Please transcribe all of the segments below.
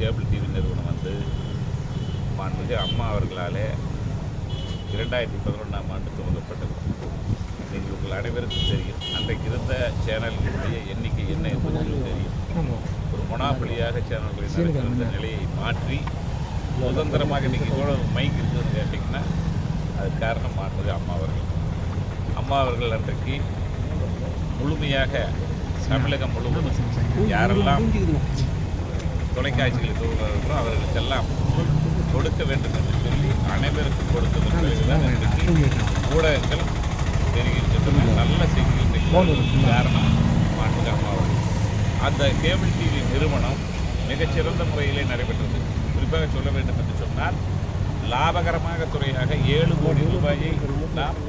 Cable TV நிறுவனம் வந்து மாண்புமிகு அம்மா அவர்களாலே 2011ஆம் ஆண்டு துவங்கப்பட்டது. நீங்கள் உங்கள் அனைவருக்கும் தெரியும், அன்றைக்கு இருந்த சேனல்களுடைய எண்ணிக்கை என்ன என்பது தெரியும். ஒரு மொனாபலியாக சேனல்களில் நடக்கிற நிலையை மாற்றி சுதந்திரமாக இன்றைக்கி கூட மைக் இருக்குதுன்னு கேட்டிங்கன்னா அது காரணம் மாண்புமிகு அம்மா அவர்கள். அம்மா அவர்கள் அன்றைக்கு முழுமையாக தமிழகம் முழுவதும் யாரெல்லாம் தொலைக்காட்சிகளை துவங்குகிறார்களோ அவர்களுக்கெல்லாம் கொடுக்க வேண்டும் என்று சொல்லி அனைவருக்கும் கொடுத்ததன் பிறகுதான் இன்றைக்கு ஊடகங்கள் தெரிவிக்கின்றன. நல்ல செய்திகள் காரணம் மாண்புமிகு அம்மா அவர்கள். அந்த கேபிள் டிவி நிறுவனம் மிகச்சிறந்த முறையிலே நடைபெற்றது. குறிப்பாக சொல்ல வேண்டும் என்று சொன்னால் லாபகரமாக துறையாக 7 கோடி ரூபாயை நாம்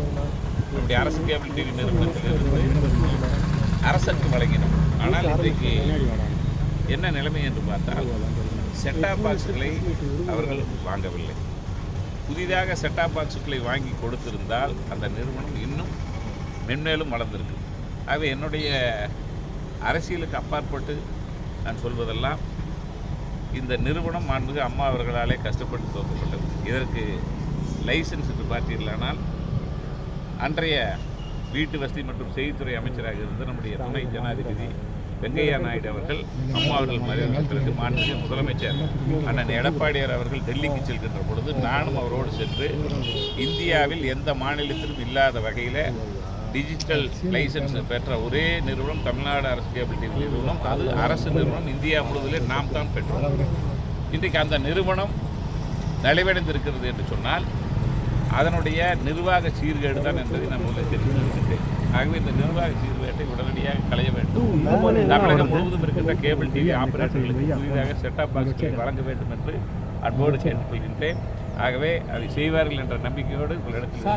நம்முடைய அரசு கேபிள் டிவி நிறுவனத்திலிருந்து அரசுக்கு வழங்கினோம். ஆனால் இன்றைக்கு என்ன நிலைமை என்று பார்த்தால் செட்டாப் பாக்ஸுகளை அவர்கள் வாங்கவில்லை. புதிதாக செட்டாப் பாக்ஸுகளை வாங்கி கொடுத்திருந்தால் அந்த நிறுவனம் இன்னும் மென்மேலும் வளர்ந்திருக்கு. ஆகவே என்னுடைய அரசியலுக்கு அப்பாற்பட்டு நான் சொல்வதெல்லாம் இந்த நிறுவனம் மாண்புமிகு அம்மா அவர்களாலே கஷ்டப்பட்டு துவக்கப்பட்டது. இதற்கு லைசன்ஸ் என்று பார்த்தீர்களானால் அன்றைய வீட்டு வசதி மற்றும் செய்தித்துறை அமைச்சராக இருந்த நம்முடைய துணை ஜனாதிபதி வெங்கையா நாயுடு அவர்கள் அம்மா அவர்கள் மறைவுக்கு பிறகு மாண்புமிகு முதலமைச்சர் அண்ணன் எடப்பாடியார் அவர்கள் டெல்லிக்கு செல்கின்ற பொழுது நானும் அவரோடு சென்று இந்தியாவில் எந்த மாநிலத்திலும் இல்லாத வகையில் டிஜிட்டல் லைசன்ஸ் பெற்ற ஒரே நிறுவனம் தமிழ்நாடு அரசு கேபிள் டிவி நிறுவனம். அது அரசு நிறுவனம். இந்தியா முழுவதிலே நாம் தான் பெற்றோம். இன்றைக்கு அந்த நிறுவனம் நலிவடைந்திருக்கிறது என்று சொன்னால் அதனுடைய நிர்வாக சீர்கேடு தான் என்பதை நான் முதலில் தெரிவித்திருக்கின்றேன். ஆகவே இந்த நிர்வாக சீர்கேட்டை உடனடியாக களைய வேண்டும். தமிழகம் முழுவதும் இருக்கின்ற கேபிள் டிவி ஆபரேட்டர்களுக்கு புதிதாக செட்டாப் பாக்ஸ்களை வழங்க வேண்டும் என்று அன்போடு கேட்டுக்கொள்கின்றேன். ஆகவே அதை செய்வார்கள் என்ற நம்பிக்கையோடு உங்களிடத்தில்